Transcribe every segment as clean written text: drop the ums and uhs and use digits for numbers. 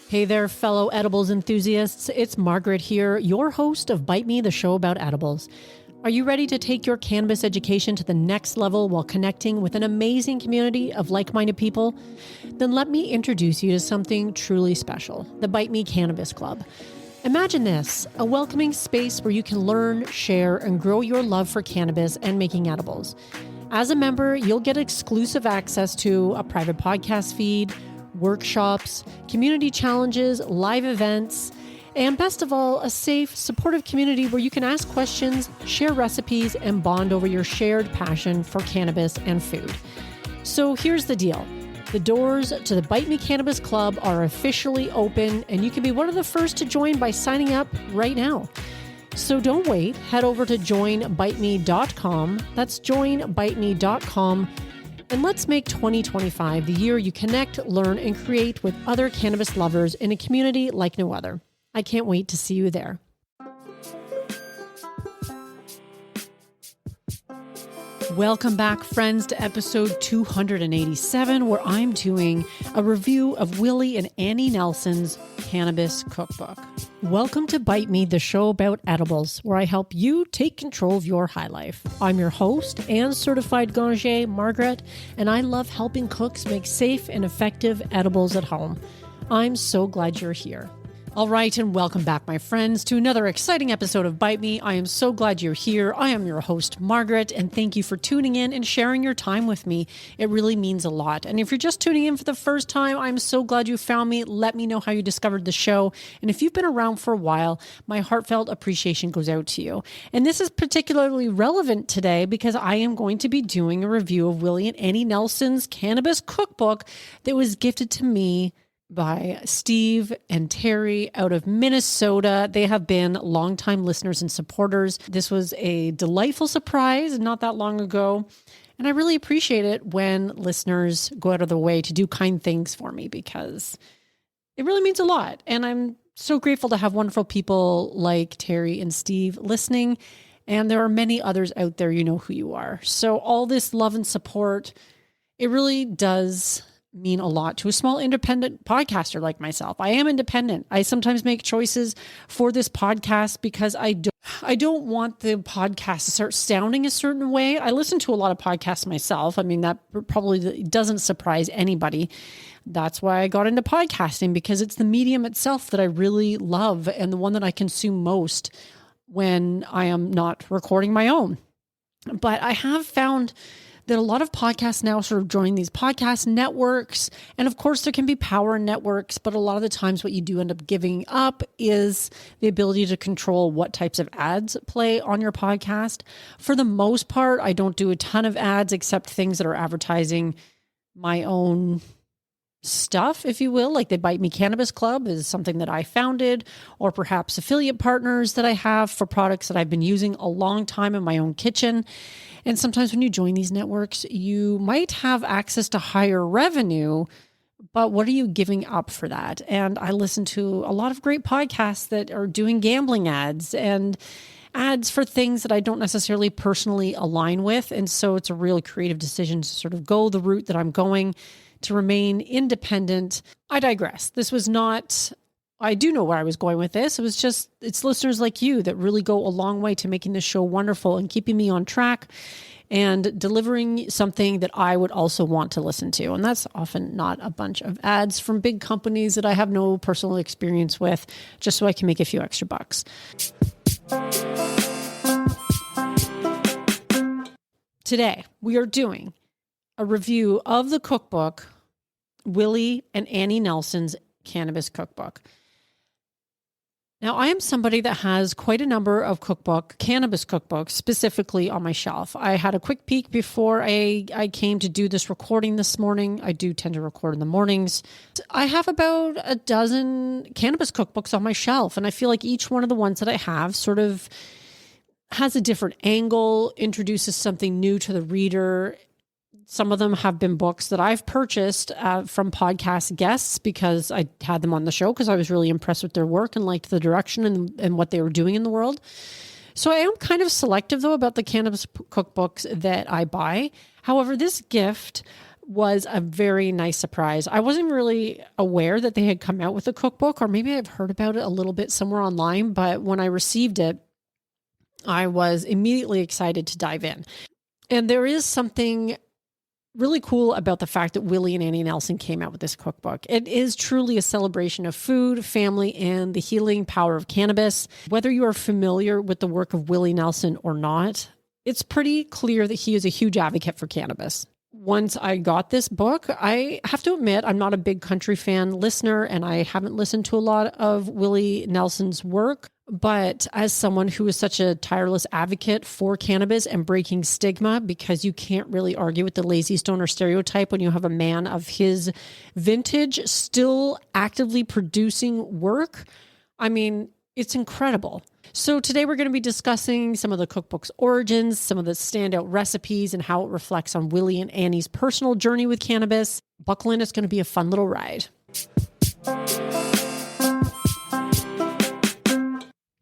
Hey there, fellow edibles enthusiasts. It's Margaret here, your host of Bite Me, the show about edibles. Are you ready to take your cannabis education to the next level while connecting with an amazing community of like-minded people? Then let me introduce you to something truly special, the Bite Me Cannabis Club. Imagine this, a welcoming space where you can learn, share, and grow your love for cannabis and making edibles. As a member, you'll get exclusive access to a private podcast feed, workshops, community challenges, live events, and best of all, a safe, supportive community where you can ask questions, share recipes, and bond over your shared passion for cannabis and food. So here's the deal. The doors to the Bite Me Cannabis Club are officially open, and you can be one of the first to join by signing up right now. So don't wait. Head over to joinbiteme.com. That's joinbiteme.com. And let's make 2025 the year you connect, learn, and create with other cannabis lovers in a community like no other. I can't wait to see you there. Welcome back, friends, to episode 287, where I'm doing a review of Willie and Annie Nelson's Cannabis Cookbook. Welcome to Bite Me, the show about edibles, where I help you take control of your high life. I'm your host and certified ganger, Margaret, and I love helping cooks make safe and effective edibles at home. I'm so glad you're here. All right, and welcome back, my friends, to another exciting episode of Bite Me. I am so glad you're here. I am your host, Margaret, and thank you for tuning in and sharing your time with me. It really means a lot. And if you're just tuning in for the first time, I'm so glad you found me. Let me know how you discovered the show. And if you've been around for a while, my heartfelt appreciation goes out to you. And this is particularly relevant today because I am going to be doing a review of Willie and Annie Nelson's Cannabis Cookbook that was gifted to me by Steve and Terry out of Minnesota. They have been longtime listeners and supporters. This was a delightful surprise not that long ago. And I really appreciate it when listeners go out of their way to do kind things for me because it really means a lot. And I'm so grateful to have wonderful people like Terry and Steve listening. And there are many others out there, you know who you are. So all this love and support, it really does mean a lot to a small independent podcaster like myself. I am independent. I sometimes make choices for this podcast because I don't want the podcast to start sounding a certain way. I listen to a lot of podcasts myself. I mean, that probably doesn't surprise anybody. That's why I got into podcasting, because it's the medium itself that I really love and the one that I consume most when I am not recording my own. But I have found that a lot of podcasts now sort of join these podcast networks. And of course, there can be power in networks, but a lot of the times what you do end up giving up is the ability to control what types of ads play on your podcast. For the most part, I don't do a ton of ads except things that are advertising my own stuff, if you will, like the Bite Me Cannabis Club is something that I founded, or perhaps affiliate partners that I have for products that I've been using a long time in my own kitchen. And sometimes when you join these networks, you might have access to higher revenue, but what are you giving up for that? And I listen to a lot of great podcasts that are doing gambling ads and ads for things that I don't necessarily personally align with. And so it's a real creative decision to sort of go the route that I'm going to remain independent. I digress. This was not, I do know where I was going with this. It was just, it's listeners like you that really go a long way to making this show wonderful and keeping me on track and delivering something that I would also want to listen to. And that's often not a bunch of ads from big companies that I have no personal experience with, just so I can make a few extra bucks. Today, we are doing a review of the cookbook, Willie and Annie Nelson's Cannabis Cookbook. Now, I am somebody that has quite a number of cannabis cookbooks, specifically on my shelf. I had a quick peek before I came to do this recording this morning. I do tend to record in the mornings. I have about a dozen cannabis cookbooks on my shelf, and I feel like each one of the ones that I have sort of has a different angle, introduces something new to the reader. Some of them have been books that I've purchased from podcast guests because I had them on the show because I was really impressed with their work and liked the direction and what they were doing in the world. So I am kind of selective, though, about the cannabis cookbooks that I buy. However, this gift was a very nice surprise. I wasn't really aware that they had come out with a cookbook, or maybe I've heard about it a little bit somewhere online, but when I received it, I was immediately excited to dive in. And there is something really cool about the fact that Willie and Annie Nelson came out with this cookbook. It is truly a celebration of food, family, and the healing power of cannabis. Whether you are familiar with the work of Willie Nelson or not, it's pretty clear that he is a huge advocate for cannabis. Once I got this book, I have to admit, I'm not a big country fan listener, and I haven't listened to a lot of Willie Nelson's work. But as someone who is such a tireless advocate for cannabis and breaking stigma, because you can't really argue with the lazy stoner stereotype when you have a man of his vintage still actively producing work, I mean, it's incredible. So today we're going to be discussing some of the cookbook's origins, some of the standout recipes, and how it reflects on Willie and Annie's personal journey with cannabis. Buckle in, it's going to be a fun little ride.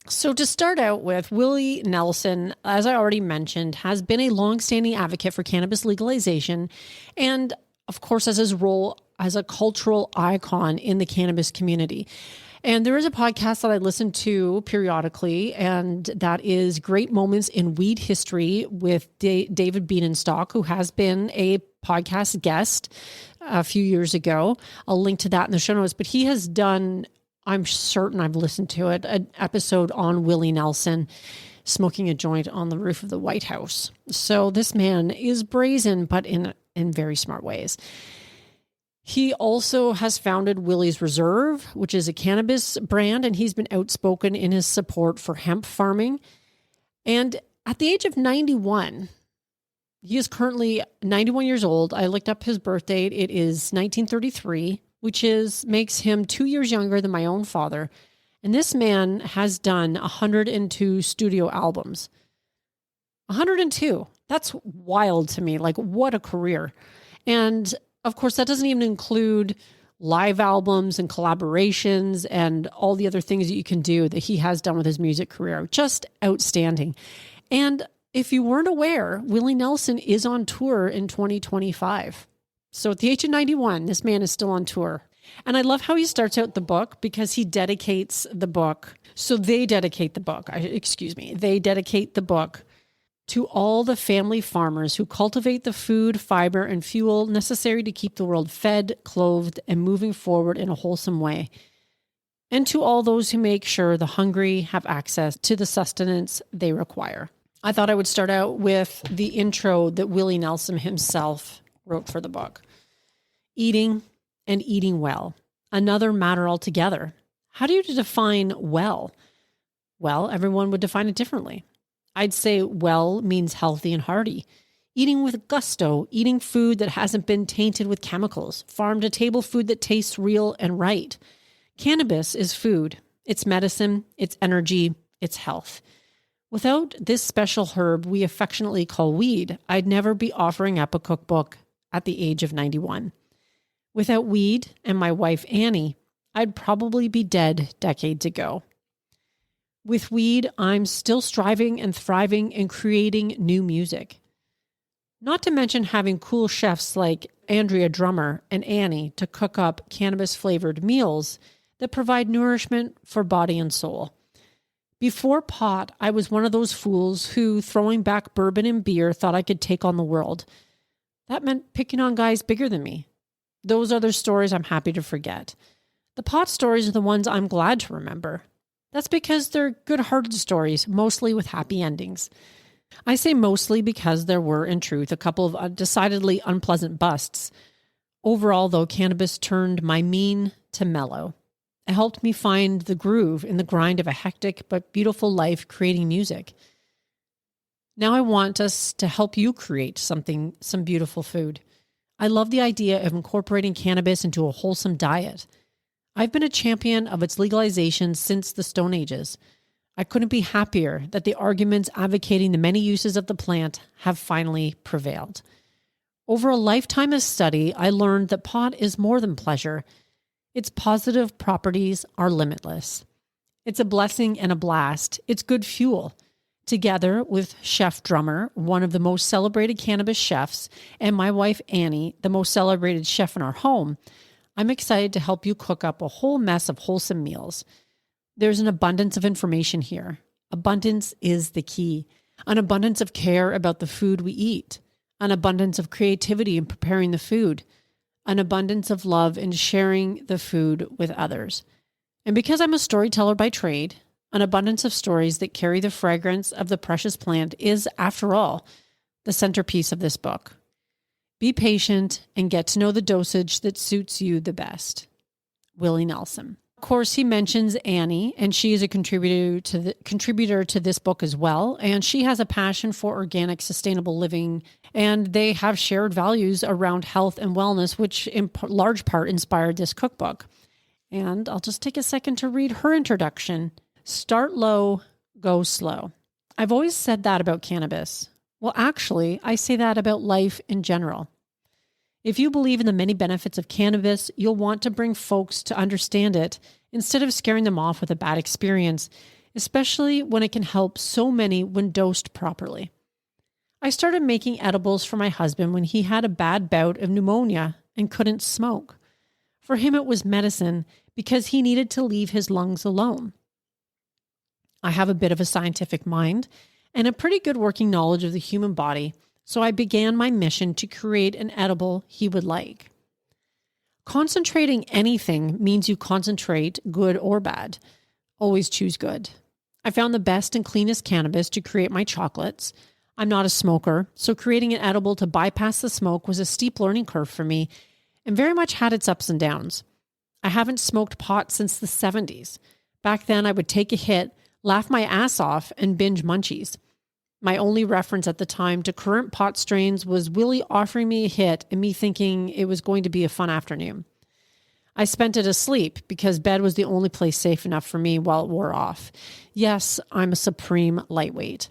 So to start out with, Willie Nelson, as I already mentioned, has been a longstanding advocate for cannabis legalization, and of course, as his role as a cultural icon in the cannabis community. And there is a podcast that I listen to periodically, and that is Great Moments in Weed History with David Bienenstock, who has been a podcast guest a few years ago. I'll link to that in the show notes, but he has done, I'm certain I've listened to it, an episode on Willie Nelson smoking a joint on the roof of the White House. So this man is brazen, but in very smart ways. He also has founded Willie's Reserve, which is a cannabis brand, and he's been outspoken in his support for hemp farming. And at the age of 91, he is currently 91 years old. I looked up his birth date. It is 1933, which makes him 2 years younger than my own father. And this man has done 102 studio albums. 102. That's wild to me. Like, what a career. And of course, that doesn't even include live albums and collaborations and all the other things that you can do that he has done with his music career. Just outstanding. And if you weren't aware, Willie Nelson is on tour in 2025. So at the age of 91, this man is still on tour. And I love how he starts out the book because he dedicates the book. So they dedicate the book. They dedicate the book to all the family farmers who cultivate the food, fiber, and fuel necessary to keep the world fed, clothed, and moving forward in a wholesome way. And to all those who make sure the hungry have access to the sustenance they require. I thought I would start out with the intro that Willie Nelson himself wrote for the book. Eating and eating well. Another matter altogether. How do you define well? Well, everyone would define it differently. I'd say well means healthy and hearty. Eating with gusto, eating food that hasn't been tainted with chemicals, farm-to-table food that tastes real and right. Cannabis is food. It's medicine, it's energy, it's health. Without this special herb we affectionately call weed, I'd never be offering up a cookbook at the age of 91. Without weed and my wife Annie, I'd probably be dead decades ago. With weed, I'm still striving and thriving and creating new music. Not to mention having cool chefs like Andrea Drummer and Annie to cook up cannabis-flavored meals that provide nourishment for body and soul. Before pot, I was one of those fools who, throwing back bourbon and beer, thought I could take on the world. That meant picking on guys bigger than me. Those other stories I'm happy to forget. The pot stories are the ones I'm glad to remember. That's because they're good-hearted stories, mostly with happy endings. I say mostly because there were, in truth, a couple of decidedly unpleasant busts. Overall, though, cannabis turned my mean to mellow. It helped me find the groove in the grind of a hectic but beautiful life creating music. Now I want us to help you create some beautiful food. I love the idea of incorporating cannabis into a wholesome diet. I've been a champion of its legalization since the Stone Ages. I couldn't be happier that the arguments advocating the many uses of the plant have finally prevailed. Over a lifetime of study, I learned that pot is more than pleasure. Its positive properties are limitless. It's a blessing and a blast. It's good fuel. Together with Chef Drummer, one of the most celebrated cannabis chefs, and my wife Annie, the most celebrated chef in our home, I'm excited to help you cook up a whole mess of wholesome meals. There's an abundance of information here. Abundance is the key. An abundance of care about the food we eat. An abundance of creativity in preparing the food. An abundance of love in sharing the food with others. And because I'm a storyteller by trade, an abundance of stories that carry the fragrance of the precious plant is, after all, the centerpiece of this book. Be patient and get to know the dosage that suits you the best. Willie Nelson. Of course, he mentions Annie, and she is a contributor to this book as well. And she has a passion for organic, sustainable living, and they have shared values around health and wellness, which in large part inspired this cookbook. And I'll just take a second to read her introduction. Start low, go slow. I've always said that about cannabis. Well, actually, I say that about life in general. If you believe in the many benefits of cannabis, you'll want to bring folks to understand it instead of scaring them off with a bad experience, especially when it can help so many when dosed properly. I started making edibles for my husband when he had a bad bout of pneumonia and couldn't smoke. For him, it was medicine because he needed to leave his lungs alone. I have a bit of a scientific mind and a pretty good working knowledge of the human body, so I began my mission to create an edible he would like. Concentrating anything means you concentrate, good or bad. Always choose good. I found the best and cleanest cannabis to create my chocolates. I'm not a smoker, so creating an edible to bypass the smoke was a steep learning curve for me and very much had its ups and downs. I haven't smoked pot since the 70s. Back then, I would take a hit, laugh my ass off, and binge munchies. My only reference at the time to current pot strains was Willie offering me a hit and me thinking it was going to be a fun afternoon. I spent it asleep because bed was the only place safe enough for me while it wore off. Yes, I'm a supreme lightweight.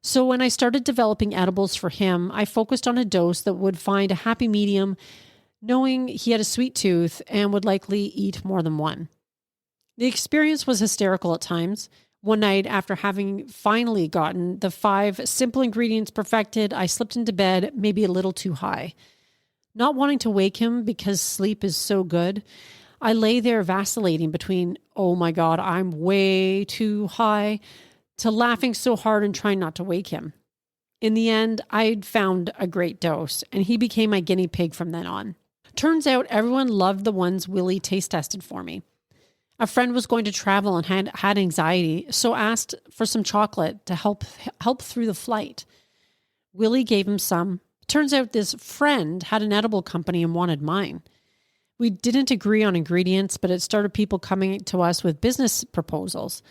So when I started developing edibles for him, I focused on a dose that would find a happy medium, knowing he had a sweet tooth and would likely eat more than one. The experience was hysterical at times. One night, after having finally gotten the 5 simple ingredients perfected, I slipped into bed, maybe a little too high. Not wanting to wake him because sleep is so good, I lay there vacillating between, oh my God, I'm way too high, to laughing so hard and trying not to wake him. In the end, I'd found a great dose, and he became my guinea pig from then on. Turns out everyone loved the ones Willie taste tested for me. A friend was going to travel and had anxiety, so asked for some chocolate to help through the flight. Willie gave him some. Turns out this friend had an edible company and wanted mine. We didn't agree on ingredients, but it started people coming to us with business proposals.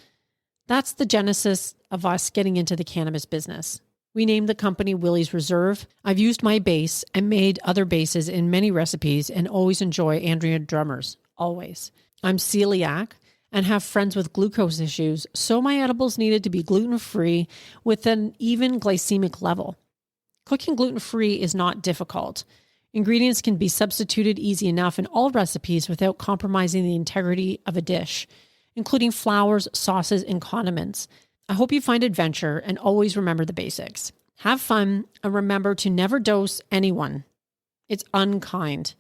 That's the genesis of us getting into the cannabis business. We named the company Willie's Reserve. I've used my base and made other bases in many recipes and always enjoy Andrea Drummer's. Always. I'm celiac and have friends with glucose issues, so my edibles needed to be gluten-free with an even glycemic level. Cooking gluten-free is not difficult. Ingredients can be substituted easy enough in all recipes without compromising the integrity of a dish, including flours, sauces, and condiments. I hope you find adventure and always remember the basics. Have fun and remember to never dose anyone. It's unkind.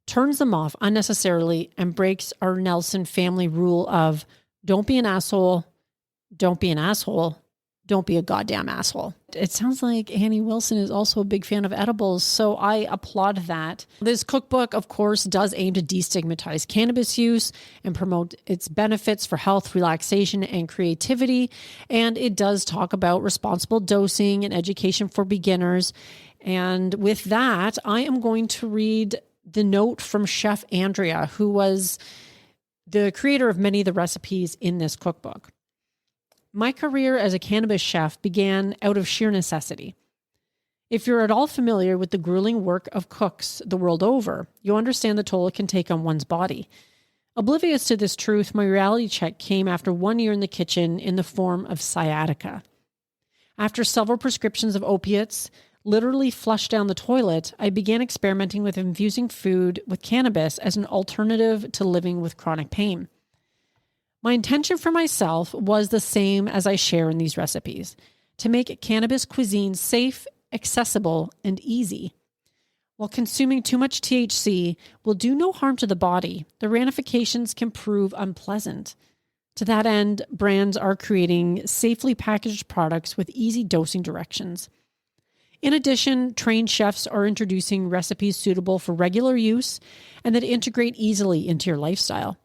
Turns them off unnecessarily and breaks our Nelson family rule of don't be an asshole, don't be an asshole, don't be a goddamn asshole. It sounds like Annie Wilson is also a big fan of edibles, so I applaud that. This cookbook, of course, does aim to destigmatize cannabis use and promote its benefits for health, relaxation, and creativity. And it does talk about responsible dosing and education for beginners. And with that, I am going to read the note from Chef Andrea, who was the creator of many of the recipes in this cookbook. My career as a cannabis chef began out of sheer necessity. If you're at all familiar with the grueling work of cooks the world over, you'll understand the toll it can take on one's body. Oblivious to this truth, my reality check came after 1 year in the kitchen in the form of sciatica. After several prescriptions of opiates literally flushed down the toilet, I began experimenting with infusing food with cannabis as an alternative to living with chronic pain. My intention for myself was the same as I share in these recipes, to make cannabis cuisine safe, accessible, and easy. While consuming too much THC will do no harm to the body, the ramifications can prove unpleasant. To that end, brands are creating safely packaged products with easy dosing directions. In addition, trained chefs are introducing recipes suitable for regular use and that integrate easily into your lifestyle.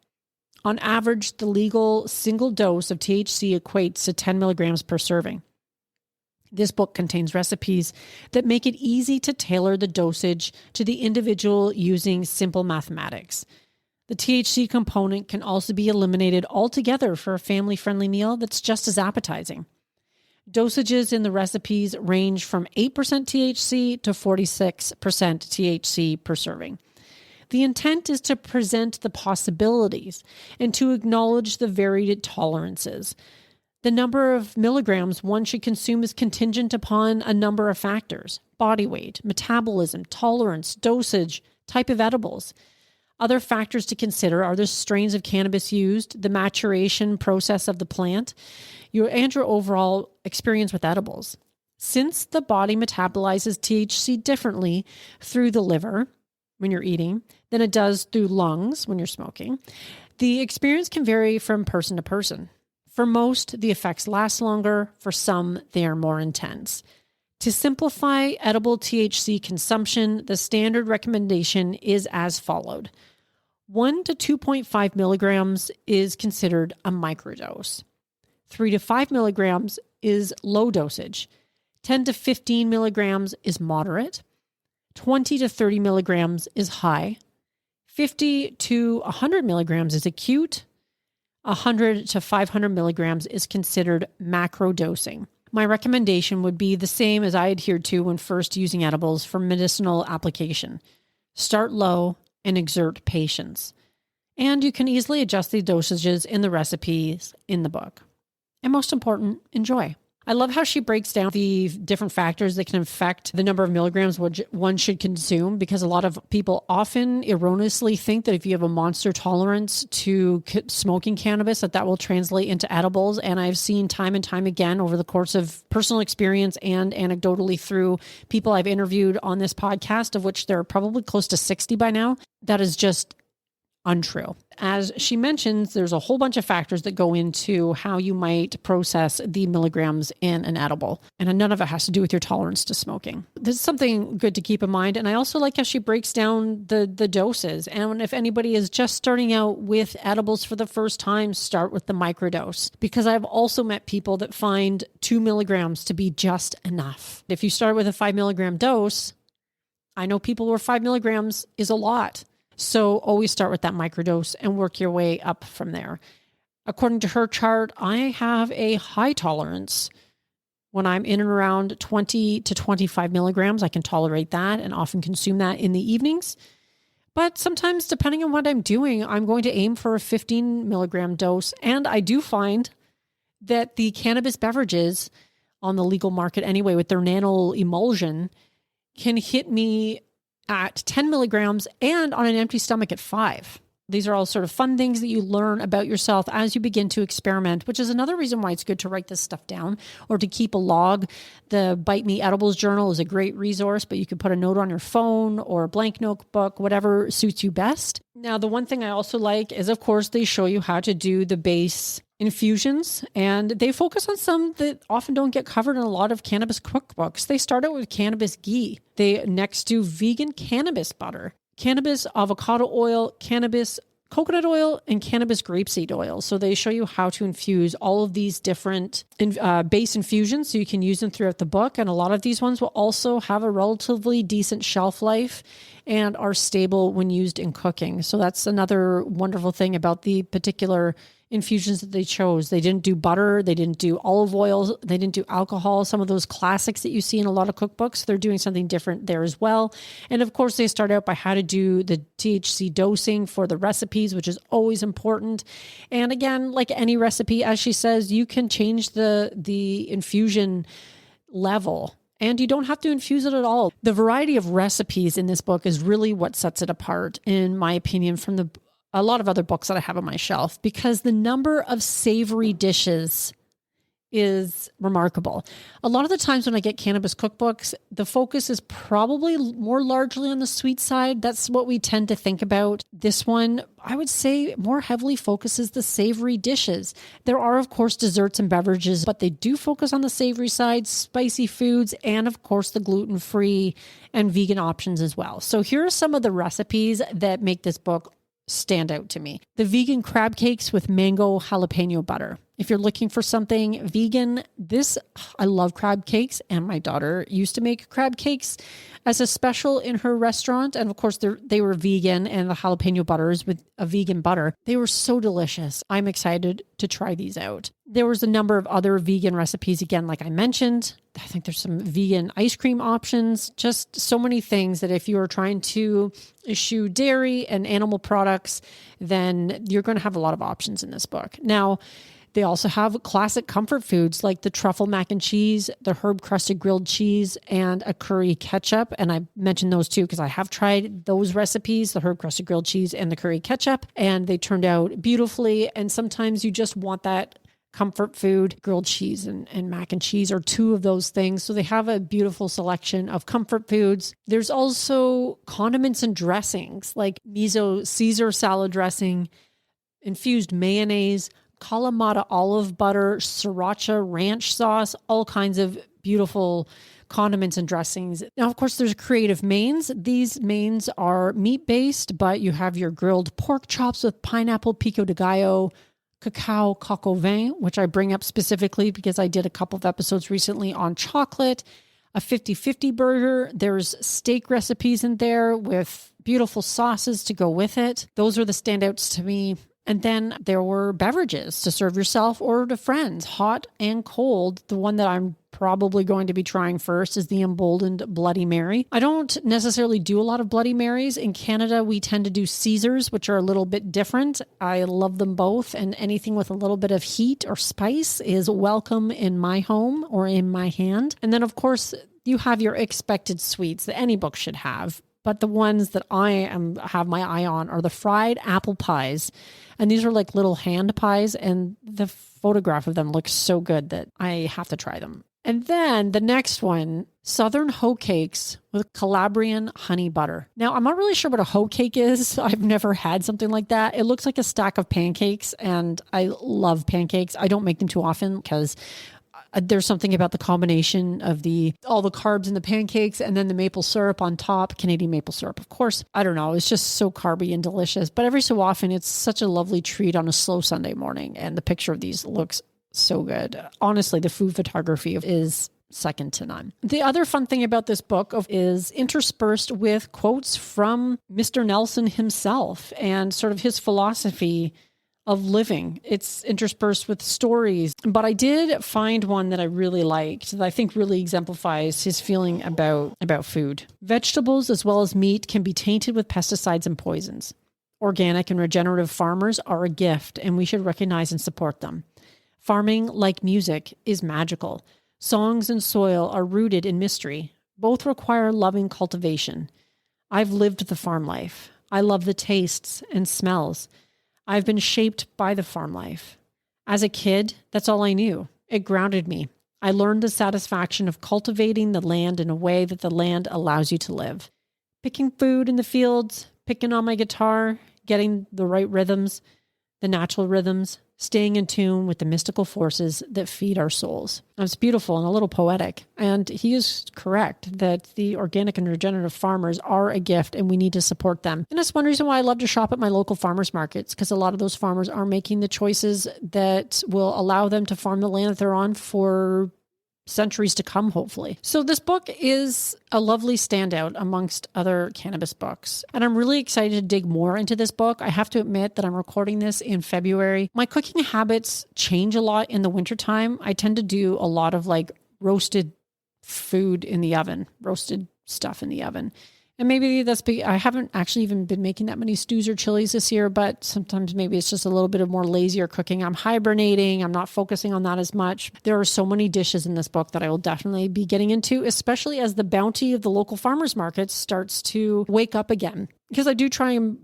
On average, the legal single dose of THC equates to 10 milligrams per serving. This book contains recipes that make it easy to tailor the dosage to the individual using simple mathematics. The THC component can also be eliminated altogether for a family-friendly meal that's just as appetizing. Dosages in the recipes range from 8% THC to 46% THC per serving. The intent is to present the possibilities and to acknowledge the varied tolerances. The number of milligrams one should consume is contingent upon a number of factors: body weight, metabolism, tolerance, dosage, type of edibles. Other factors to consider are the strains of cannabis used, the maturation process of the plant, your overall experience with edibles. Since the body metabolizes THC differently through the liver when you're eating than it does through lungs when you're smoking, the experience can vary from person to person. For most, the effects last longer. For some, they are more intense. To simplify edible THC consumption, the standard recommendation is as followed. 1 to 2.5 milligrams is considered a microdose. 3 to 5 milligrams is low dosage. 10 to 15 milligrams is moderate. 20 to 30 milligrams is high. 50 to 100 milligrams is acute. 100 to 500 milligrams is considered macro dosing. My recommendation would be the same as I adhered to when first using edibles for medicinal application. Start low and exert patience. And you can easily adjust the dosages in the recipes in the book. And most important, enjoy. I love how she breaks down the different factors that can affect the number of milligrams which one should consume, because a lot of people often erroneously think that if you have a monster tolerance to smoking cannabis, that will translate into edibles. And I've seen time and time again over the course of personal experience and anecdotally through people I've interviewed on this podcast, of which there are probably close to 60 by now, that is just untrue. As she mentions, there's a whole bunch of factors that go into how you might process the milligrams in an edible, and none of it has to do with your tolerance to smoking. This is something good to keep in mind. And I also like how she breaks down the doses. And if anybody is just starting out with edibles for the first time, start with the microdose, because I've also met people that find 2 milligrams to be just enough. If you start with a 5 milligram dose, I know people where 5 milligrams is a lot. So always start with that microdose and work your way up from there. According to her chart, I have a high tolerance. When I'm in and around 20 to 25 milligrams, I can tolerate that and often consume that in the evenings. But sometimes, depending on what I'm doing, I'm going to aim for a 15 milligram dose. And I do find that the cannabis beverages on the legal market anyway, with their nano emulsion, can hit me at 10 milligrams and on an empty stomach at 5. These are all sort of fun things that you learn about yourself as you begin to experiment, which is another reason why it's good to write this stuff down or to keep a log. The Bite Me Edibles journal is a great resource, but you can put a note on your phone or a blank notebook, whatever suits you best. Now, the one thing I also like is, of course, they show you how to do the base infusions, and they focus on some that often don't get covered in a lot of cannabis cookbooks. They start out with cannabis ghee. They next do vegan cannabis butter, cannabis avocado oil, cannabis coconut oil, and cannabis grapeseed oil. So they show you how to infuse all of these different base infusions so you can use them throughout the book. And a lot of these ones will also have a relatively decent shelf life and are stable when used in cooking. So that's another wonderful thing about the particular infusions that they chose. They didn't do butter. They didn't do olive oil. They didn't do alcohol. Some of those classics that you see in a lot of cookbooks, they're doing something different there as well. And of course, they start out by how to do the THC dosing for the recipes, which is always important. And again, like any recipe, as she says, you can change the infusion level, and you don't have to infuse it at all. The variety of recipes in this book is really what sets it apart, in my opinion, from the a lot of other books that I have on my shelf, because the number of savory dishes is remarkable. A lot of the times when I get cannabis cookbooks, the focus is probably more largely on the sweet side. That's what we tend to think about. This one, I would say, more heavily focuses the savory dishes. There are, of course, desserts and beverages, but they do focus on the savory side, spicy foods, and of course, the gluten-free and vegan options as well. So here are some of the recipes that make this book stand out to me. The vegan crab cakes with mango jalapeno butter. If you're looking for something vegan, I love crab cakes, and my daughter used to make crab cakes as a special in her restaurant. And of course, they were vegan, and the jalapeno butters with a vegan butter. They were so delicious. I'm excited to try these out. There was a number of other vegan recipes, again, like I mentioned. I think there's some vegan ice cream options, just so many things that if you are trying to eschew dairy and animal products, then you're going to have a lot of options in this book. Now, they also have classic comfort foods like the truffle mac and cheese, the herb crusted grilled cheese, and a curry ketchup. And I mentioned those two because I have tried those recipes, the herb crusted grilled cheese and the curry ketchup, and they turned out beautifully. And sometimes you just want that comfort food. Grilled cheese and mac and cheese are two of those things. So they have a beautiful selection of comfort foods. There's also condiments and dressings like miso Caesar salad dressing, infused mayonnaise, Kalamata olive butter, sriracha ranch sauce, all kinds of beautiful condiments and dressings. Now, of course, there's creative mains. These mains are meat-based, but you have your grilled pork chops with pineapple pico de gallo, cacao coq au vin, which I bring up specifically because I did a couple of episodes recently on chocolate, a 50-50 burger. There's steak recipes in there with beautiful sauces to go with it. Those are the standouts to me. And then there were beverages to serve yourself or to friends, hot and cold. The one that I'm probably going to be trying first is the Emboldened Bloody Mary. I don't necessarily do a lot of Bloody Marys. In Canada, we tend to do Caesars, which are a little bit different. I love them both, and anything with a little bit of heat or spice is welcome in my home or in my hand. And then, of course, you have your expected sweets that any book should have. But the ones that have my eye on are the fried apple pies. And these are like little hand pies, and the photograph of them looks so good that I have to try them. And then the next one, Southern hoe cakes with Calabrian honey butter. Now, I'm not really sure what a hoe cake is. I've never had something like that. It looks like a stack of pancakes, and I love pancakes. I don't make them too often because there's something about the combination of all the carbs in the pancakes and then the maple syrup on top, Canadian maple syrup, of course. I don't know. It's just so carby and delicious. But every so often, it's such a lovely treat on a slow Sunday morning. And the picture of these looks so good. Honestly, the food photography is second to none. The other fun thing about this book is interspersed with quotes from Mr. Nelson himself and sort of his philosophy of living. It's interspersed with stories, but I did find one that I really liked that I think really exemplifies his feeling about food. Vegetables as well as meat can be tainted with pesticides and poisons. Organic and regenerative farmers are a gift, and we should recognize and support them. Farming, like music, is magical. Songs and soil are rooted in mystery. Both require loving cultivation. I've lived the farm life. I love the tastes and smells. I've been shaped by the farm life. As a kid, that's all I knew. It grounded me. I learned the satisfaction of cultivating the land in a way that the land allows you to live. Picking food in the fields, picking on my guitar, getting the right rhythms, the natural rhythms, staying in tune with the mystical forces that feed our souls. It's beautiful and a little poetic. And he is correct that the organic and regenerative farmers are a gift and we need to support them. And that's one reason why I love to shop at my local farmers markets, because a lot of those farmers are making the choices that will allow them to farm the land that they're on for centuries to come, hopefully. So this book is a lovely standout amongst other cannabis books. And I'm really excited to dig more into this book. I have to admit that I'm recording this in February. My cooking habits change a lot in the wintertime. I tend to do a lot of like roasted food in the oven, roasted stuff in the oven. And maybe I haven't actually even been making that many stews or chilies this year, but sometimes maybe it's just a little bit of more lazier cooking. I'm hibernating. I'm not focusing on that as much. There are so many dishes in this book that I will definitely be getting into, especially as the bounty of the local farmers markets starts to wake up again. Because I do try and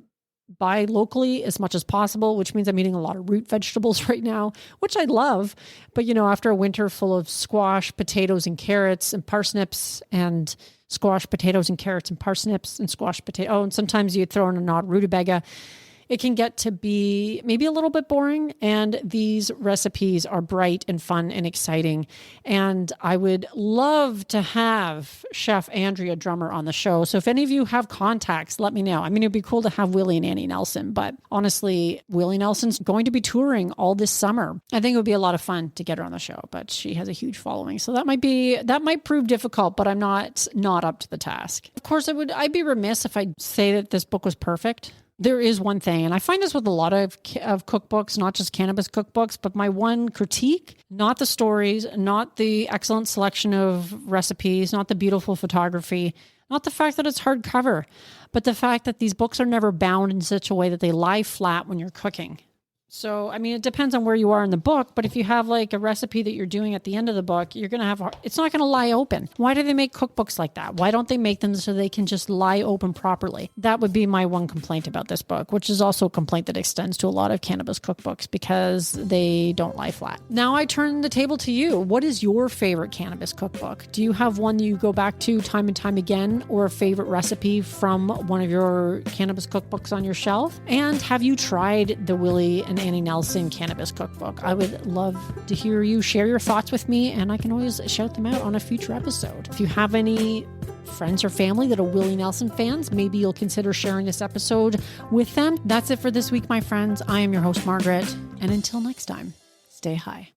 buy locally as much as possible, which means I'm eating a lot of root vegetables right now, which I love. But, after a winter full of squash, potatoes, and carrots and parsnips and squash, potatoes, and carrots and parsnips and squash, potato. Oh, and sometimes you throw in a odd rutabaga. It can get to be maybe a little bit boring, and these recipes are bright and fun and exciting. And I would love to have Chef Andrea Drummer on the show. So if any of you have contacts, let me know. I mean, it'd be cool to have Willie and Annie Nelson, but honestly, Willie Nelson's going to be touring all this summer. I think it would be a lot of fun to get her on the show, but she has a huge following. So that might prove difficult, but I'm not up to the task. Of course, I'd be remiss if I say that this book was perfect. There is one thing, and I find this with a lot of cookbooks, not just cannabis cookbooks, but my one critique, not the stories, not the excellent selection of recipes, not the beautiful photography, not the fact that it's hardcover, but the fact that these books are never bound in such a way that they lie flat when you're cooking. So, I mean, it depends on where you are in the book, but if you have like a recipe that you're doing at the end of the book, it's not going to lie open. Why do they make cookbooks like that? Why don't they make them so they can just lie open properly? That would be my one complaint about this book, which is also a complaint that extends to a lot of cannabis cookbooks because they don't lie flat. Now I turn the table to you. What is your favorite cannabis cookbook? Do you have one that you go back to time and time again, or a favorite recipe from one of your cannabis cookbooks on your shelf? And have you tried the Willie and Annie Nelson Cannabis Cookbook? I would love to hear you share your thoughts with me, and I can always shout them out on a future episode. If you have any friends or family that are Willie Nelson fans, maybe you'll consider sharing this episode with them. That's it for this week, my friends. I am your host, Margaret, and until next time, stay high.